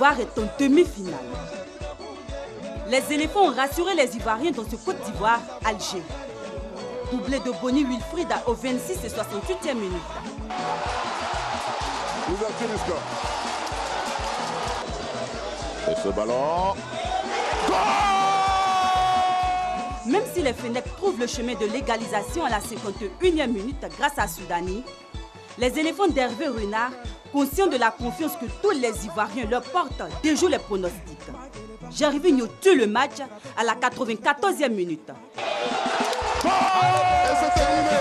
d'Ivoire est en demi-finale. Les éléphants ont rassuré les Ivoiriens dans ce Côte d'Ivoire-Algérie. Doublé de Boni Wilfried au 26 et 68e minute. Et ce ballon... Même si les Fennecs trouvent le chemin de l'égalisation à la 51e minute grâce à Soudani, les éléphants d'Hervé Renard, conscients de la confiance que tous les Ivoiriens leur portent, déjouent les pronostics. Gervinho tue le match à la 94e minute. Et c'est terminé.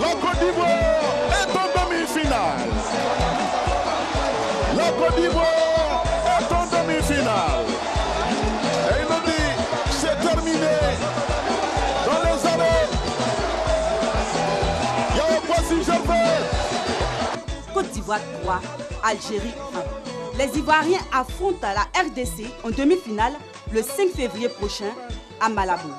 La Côte d'Ivoire est en demi-finale. La Côte d'Ivoire est en demi-finale. Et il nous dit, c'est terminé. Dans les arrêts, il y a un Boissy Gervais. Côte d'Ivoire 3, Algérie 1. Les Ivoiriens affrontent la RDC en demi-finale le 5 février prochain à Malabo.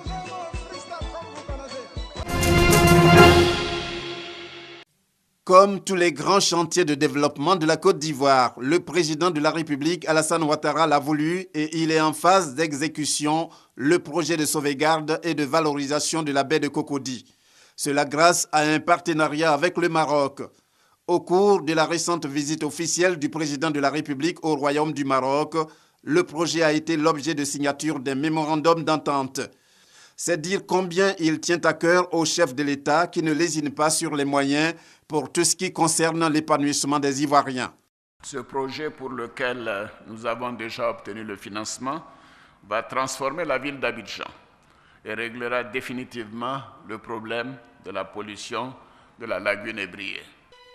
Comme tous les grands chantiers de développement de la Côte d'Ivoire, le président de la République, Alassane Ouattara, l'a voulu et il est en phase d'exécution le projet de sauvegarde et de valorisation de la baie de Cocody. Cela grâce à un partenariat avec le Maroc. Au cours de la récente visite officielle du président de la République au Royaume du Maroc, le projet a été l'objet de signature d'un mémorandum d'entente. C'est dire combien il tient à cœur au chef de l'État qui ne lésine pas sur les moyens pour tout ce qui concerne l'épanouissement des Ivoiriens. Ce projet pour lequel nous avons déjà obtenu le financement va transformer la ville d'Abidjan et réglera définitivement le problème de la pollution de la lagune ébriée.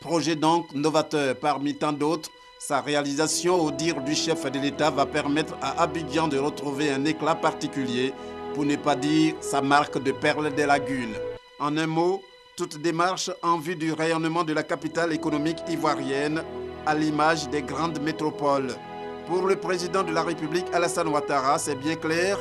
Projet donc novateur parmi tant d'autres, sa réalisation au dire du chef de l'État va permettre à Abidjan de retrouver un éclat particulier, pour ne pas dire sa marque de perle des lagunes. En un mot, toute démarche en vue du rayonnement de la capitale économique ivoirienne à l'image des grandes métropoles. Pour le président de la République, Alassane Ouattara, c'est bien clair,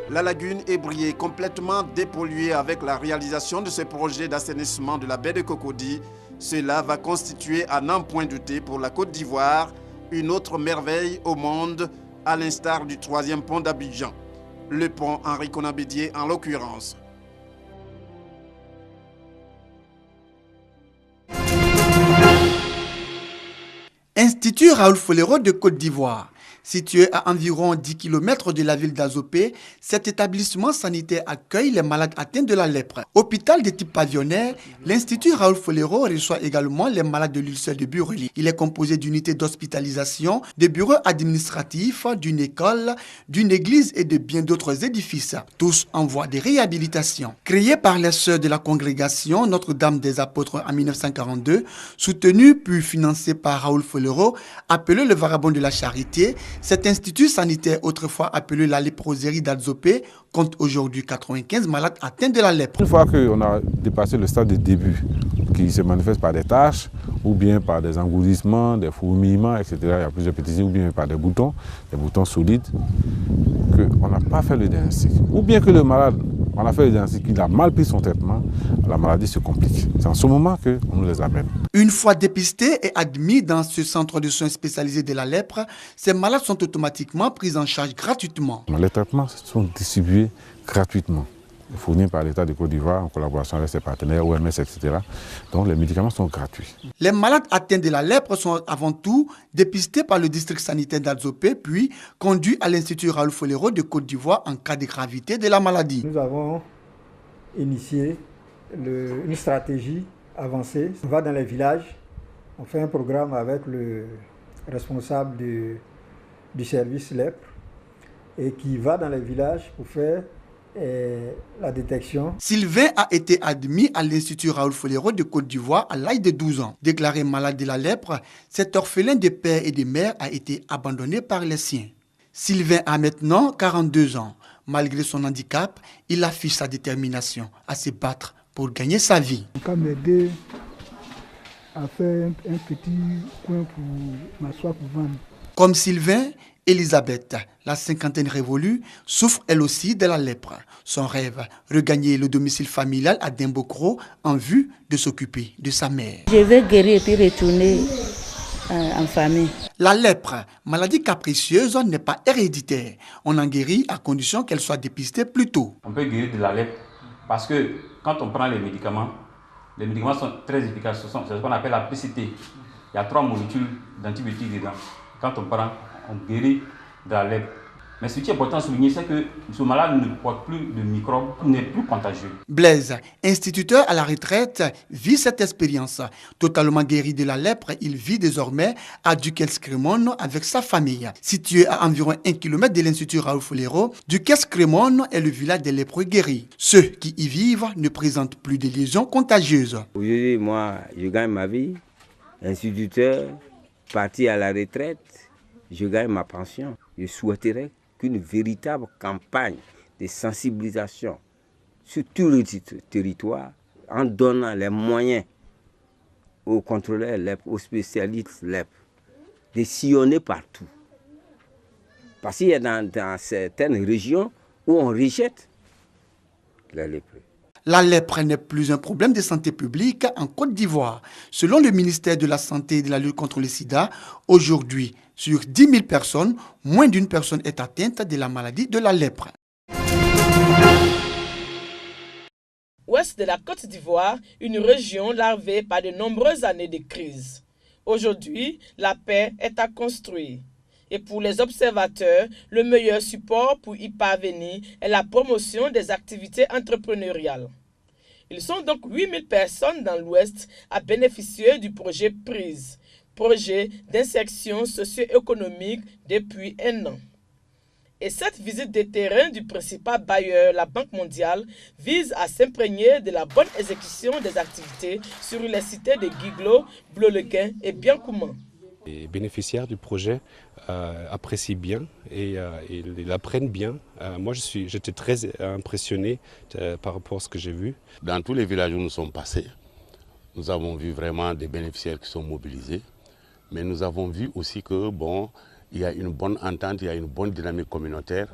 la lagune ébriée complètement dépolluée avec la réalisation de ce projet d'assainissement de la baie de Cocody, cela va constituer à n'en point douter pour la Côte d'Ivoire une autre merveille au monde, à l'instar du 3e pont d'Abidjan. Le pont Henri Konan Bédié en l'occurrence. Institut Raoul Folero de Côte d'Ivoire. Situé à environ 10 km de la ville d'Azopé, cet établissement sanitaire accueille les malades atteints de la lèpre. Hôpital de type pavillonnaire, l'Institut Raoul Folero reçoit également les malades de l'ulcère de Bureli. Il est composé d'unités d'hospitalisation, de bureaux administratifs, d'une école, d'une église et de bien d'autres édifices, tous en voie de réhabilitation. Créé par les sœurs de la congrégation Notre-Dame des Apôtres en 1942, soutenu puis financé par Raoul Folero, appelé le vagabond de la charité, cet institut sanitaire, autrefois appelé la léproserie d'Azopé, compte aujourd'hui 95 malades atteints de la lèpre. Une fois qu'on a dépassé le stade de début, qui se manifeste par des taches, ou bien par des engourdissements, des fourmillements, etc., il y a plusieurs petits signes, ou bien par des boutons solides, qu'on n'a pas fait le diagnostic. Ou bien que le malade, on a fait le diagnostic, il a mal pris son traitement, la maladie se complique. C'est en ce moment qu'on nous les amène. Une fois dépistés et admis dans ce centre de soins spécialisé de la lèpre, ces malades sont automatiquement pris en charge gratuitement. Les traitements sont distribués gratuitement, fournis par l'État de Côte d'Ivoire en collaboration avec ses partenaires, OMS, etc. Donc les médicaments sont gratuits. Les malades atteints de la lèpre sont avant tout dépistés par le district sanitaire d'Azopé, puis conduits à l'Institut Raoul Folero de Côte d'Ivoire en cas de gravité de la maladie. Nous avons initié une stratégie avancée. On va dans les villages, on fait un programme avec le responsable du service lèpre et qui va dans les villages pour faire la détection. Sylvain a été admis à l'Institut Raoul Folero de Côte d'Ivoire à l'âge de 12 ans. Déclaré malade de la lèpre, cet orphelin de père et de mère a été abandonné par les siens. Sylvain a maintenant 42 ans. Malgré son handicap, il affiche sa détermination à se battre pour gagner sa vie. On peut m'aider à faire un petit coin pour m'asseoir pour vendre. Comme Sylvain, Elisabeth, la cinquantaine révolue, souffre elle aussi de la lèpre. Son rêve, regagner le domicile familial à Dimbokro en vue de s'occuper de sa mère. Je vais guérir et puis retourner en famille. La lèpre, maladie capricieuse, n'est pas héréditaire. On en guérit à condition qu'elle soit dépistée plus tôt. On peut guérir de la lèpre parce que quand on prend les médicaments sont très efficaces. C'est ce qu'on appelle la PCT. Il y a 3 molécules d'antibiotiques dedans. Quand on prend, on guérit de la lèpre. Mais ce qui est important à souligner, c'est que ce malade ne porte plus de microbes, n'est plus contagieux. Blaise, instituteur à la retraite, vit cette expérience. Totalement guéri de la lèpre, il vit désormais à Duquesne-Crémone avec sa famille. Situé à environ 1 km de l'Institut Raoul Folero, Duquesne-Crémone est le village des lépreux guéris. Ceux qui y vivent ne présentent plus de lésions contagieuses. Aujourd'hui, moi, je gagne ma vie. Instituteur, parti à la retraite, je gagne ma pension. Je souhaiterais qu'une véritable campagne de sensibilisation sur tout le territoire, en donnant les moyens aux contrôleurs lèpres, aux spécialistes lèpres, de sillonner partout. Parce qu'il y a dans certaines régions où on rejette les lépreux. La lèpre n'est plus un problème de santé publique en Côte d'Ivoire. Selon le ministère de la Santé et de la lutte contre le sida, aujourd'hui, sur 10 000 personnes, moins d'une personne est atteinte de la maladie de la lèpre. Ouest de la Côte d'Ivoire, une région larvée par de nombreuses années de crise. Aujourd'hui, la paix est à construire. Et pour les observateurs, le meilleur support pour y parvenir est la promotion des activités entrepreneuriales. Ils sont donc 8000 personnes dans l'Ouest à bénéficier du projet PRISE, projet d'insertion socio-économique depuis 1 an. Et cette visite de terrain du principal bailleur, la Banque mondiale, vise à s'imprégner de la bonne exécution des activités sur les cités de Guiglo, Bleulequin et Biancouman. Les bénéficiaires du projet apprécient bien et ils apprennent bien. Moi, j'étais très impressionné par rapport à ce que j'ai vu. Dans tous les villages où nous sommes passés, nous avons vu vraiment des bénéficiaires qui sont mobilisés. Mais nous avons vu aussi que, il y a une bonne entente, il y a une bonne dynamique communautaire.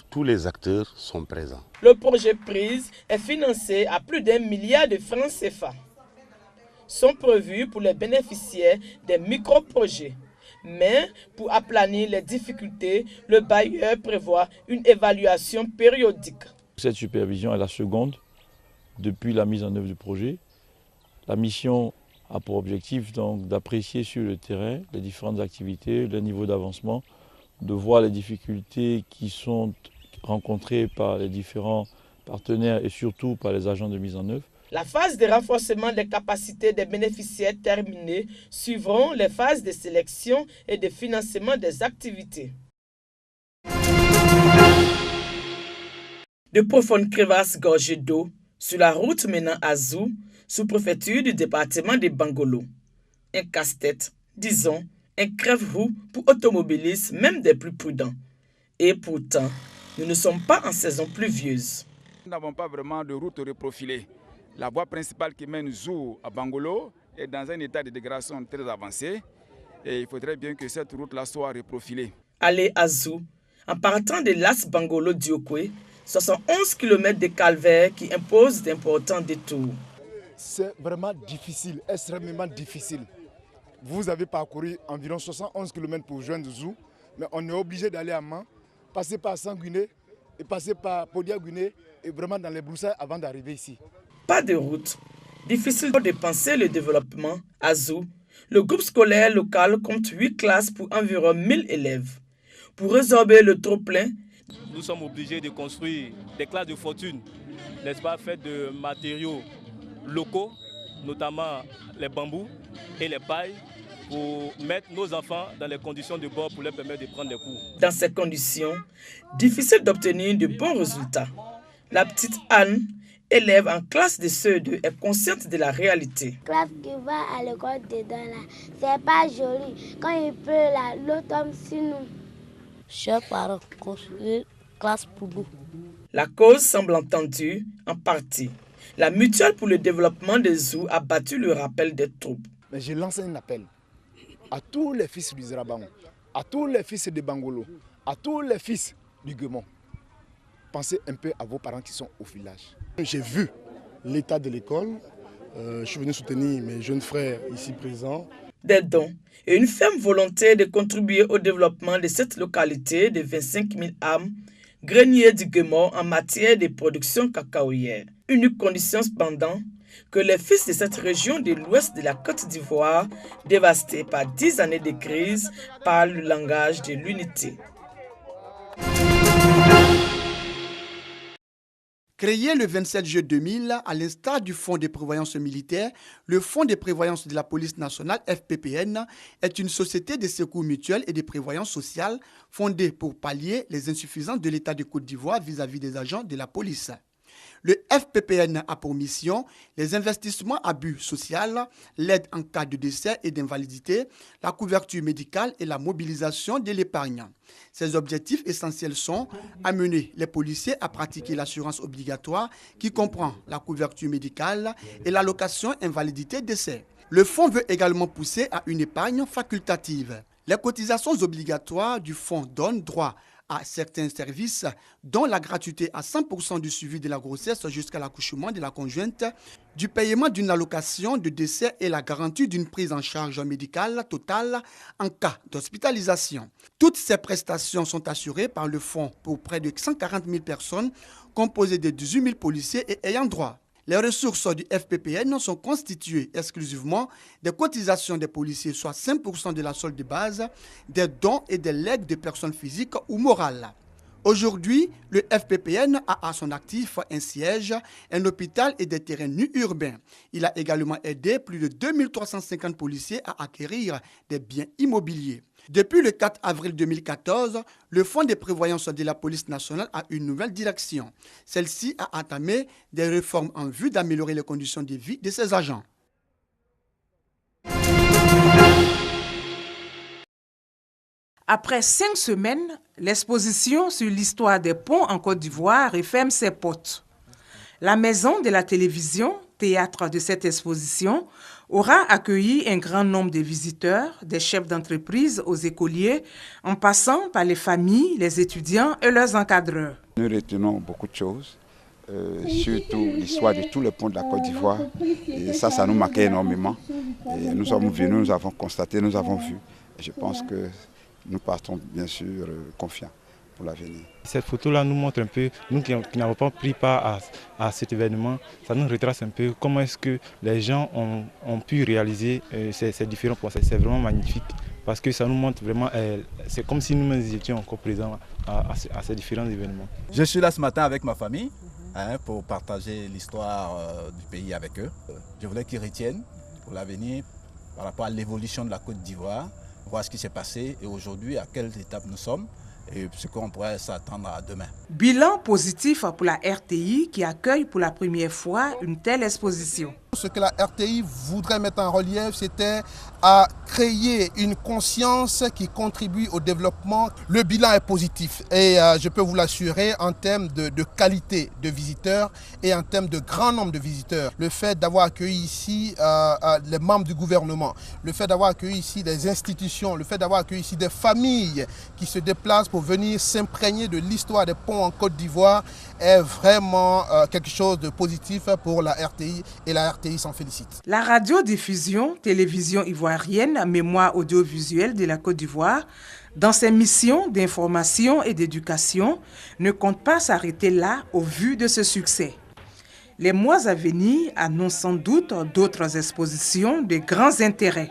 Tous les acteurs sont présents. Le projet PRISE est financé à plus d'1 milliard de francs CFA. Sont prévus pour les bénéficiaires des micro-projets. Mais pour aplanir les difficultés, le bailleur prévoit une évaluation périodique. Cette supervision est la seconde depuis la mise en œuvre du projet. La mission a pour objectif donc d'apprécier sur le terrain les différentes activités, le niveau d'avancement, de voir les difficultés qui sont rencontrées par les différents partenaires et surtout par les agents de mise en œuvre. La phase de renforcement des capacités des bénéficiaires terminée, suivront les phases de sélection et de financement des activités. De profondes crevasses gorgées d'eau sur la route menant à Zou, sous-préfecture du département de Bangolo. Un casse-tête, disons, un crève-roue pour automobilistes, même des plus prudents. Et pourtant, nous ne sommes pas en saison pluvieuse. Nous n'avons pas vraiment de route reprofilée. La voie principale qui mène Zou à Bangolo est dans un état de dégradation très avancé et il faudrait bien que cette route-là soit reprofilée. Aller à Zou, en partant de Las Bangolo Diokwe, 71 km de calvaire qui imposent d'importants détours. C'est vraiment difficile, extrêmement difficile. Vous avez parcouru environ 71 km pour joindre Zou, mais on est obligé d'aller à Man, passer par Sanguiné et passer par Podia-Guiné et vraiment dans les broussailles avant d'arriver ici. Pas de route. Difficile de penser le développement. À Zou, le groupe scolaire local compte 8 classes pour environ 1000 élèves. Pour résorber le trop-plein, nous sommes obligés de construire des classes de fortune, n'est-ce pas, faites de matériaux locaux, notamment les bambous et les pailles, pour mettre nos enfants dans les conditions de bord pour leur permettre de prendre des cours. Dans ces conditions, difficile d'obtenir de bons résultats. La petite Anne, élève en classe de CE2, est consciente de la réalité. La classe qui va à l'école dedans là, c'est pas joli. Quand il pleut là, l'eau tombe sur nous. Chers parents, construire classe pour nous. La cause semble entendue en partie. La mutuelle pour le développement des Zou a battu le rappel des troupes. Mais j'ai lancé un appel à tous les fils du Zeraban, à tous les fils de Bangolo, à tous les fils du Guémon. Pensez un peu à vos parents qui sont au village. J'ai vu l'état de l'école. Je suis venu soutenir mes jeunes frères ici présents. Des dons et une ferme volonté de contribuer au développement de cette localité de 25 000 âmes, grenier du Guémon en matière de production cacaoyère. Unique condition cependant que les fils de cette région de l'ouest de la Côte d'Ivoire, dévastée par 10 années de crise, parlent le langage de l'unité. Créé le 27 juillet 2000, à l'instar du Fonds de prévoyance militaire, le Fonds de prévoyance de la police nationale, FPPN, est une société de secours mutuel et de prévoyance sociale fondée pour pallier les insuffisances de l'État de Côte d'Ivoire vis-à-vis des agents de la police. Le FPPN a pour mission les investissements à but social, l'aide en cas de décès et d'invalidité, la couverture médicale et la mobilisation de l'épargne. Ces objectifs essentiels sont amener les policiers à pratiquer l'assurance obligatoire qui comprend la couverture médicale et l'allocation invalidité-décès. Le fonds veut également pousser à une épargne facultative. Les cotisations obligatoires du fonds donnent droit à certains services, dont la gratuité à 100% du suivi de la grossesse jusqu'à l'accouchement de la conjointe, du paiement d'une allocation de décès et la garantie d'une prise en charge médicale totale en cas d'hospitalisation. Toutes ces prestations sont assurées par le fonds pour près de 140 000 personnes, composées de 18 000 policiers et ayant droit. Les ressources du FPPN sont constituées exclusivement des cotisations des policiers, soit 5% de la solde de base, des dons et des legs de personnes physiques ou morales. Aujourd'hui, le FPPN a à son actif un siège, un hôpital et des terrains nus urbains. Il a également aidé plus de 2350 policiers à acquérir des biens immobiliers. Depuis le 4 avril 2014, le Fonds de prévoyance de la police nationale a une nouvelle direction. Celle-ci a entamé des réformes en vue d'améliorer les conditions de vie de ses agents. Après 5 semaines, l'exposition sur l'histoire des ponts en Côte d'Ivoire referme ses portes. La Maison de la télévision, théâtre de cette exposition, aura accueilli un grand nombre de visiteurs, des chefs d'entreprise aux écoliers, en passant par les familles, les étudiants et leurs encadreurs. Nous retenons beaucoup de choses, surtout l'histoire de tous les ponts de la Côte d'Ivoire. Et ça nous marquait énormément. Et nous sommes venus, nous avons constaté, nous avons vu. Et je pense que nous partons bien sûr confiants pour l'avenir. Cette photo-là nous montre un peu, nous qui n'avons pas pris part à cet événement, ça nous retrace un peu comment est-ce que les gens ont pu réaliser ces différents points. C'est vraiment magnifique parce que ça nous montre vraiment, c'est comme si nous étions encore présents à ces différents événements. Je suis là ce matin avec ma famille pour partager l'histoire du pays avec eux. Je voulais qu'ils retiennent pour l'avenir par rapport à l'évolution de la Côte d'Ivoire, voir ce qui s'est passé et aujourd'hui à quelle étape nous sommes et ce qu'on pourrait s'attendre à demain. Bilan positif pour la RTI qui accueille pour la première fois une telle exposition. Ce que la RTI voudrait mettre en relief, c'était à créer une conscience qui contribue au développement. Le bilan est positif et je peux vous l'assurer en termes de qualité de visiteurs et en termes de grand nombre de visiteurs. Le fait d'avoir accueilli ici les membres du gouvernement, le fait d'avoir accueilli ici des institutions, le fait d'avoir accueilli ici des familles qui se déplacent pour venir s'imprégner de l'histoire des ponts en Côte d'Ivoire est vraiment quelque chose de positif pour la RTI et la RTI s'en félicite. La radiodiffusion, télévision ivoirienne, mémoire audiovisuelle de la Côte d'Ivoire, dans ses missions d'information et d'éducation, ne compte pas s'arrêter là au vu de ce succès. Les mois à venir annoncent sans doute d'autres expositions de grands intérêts.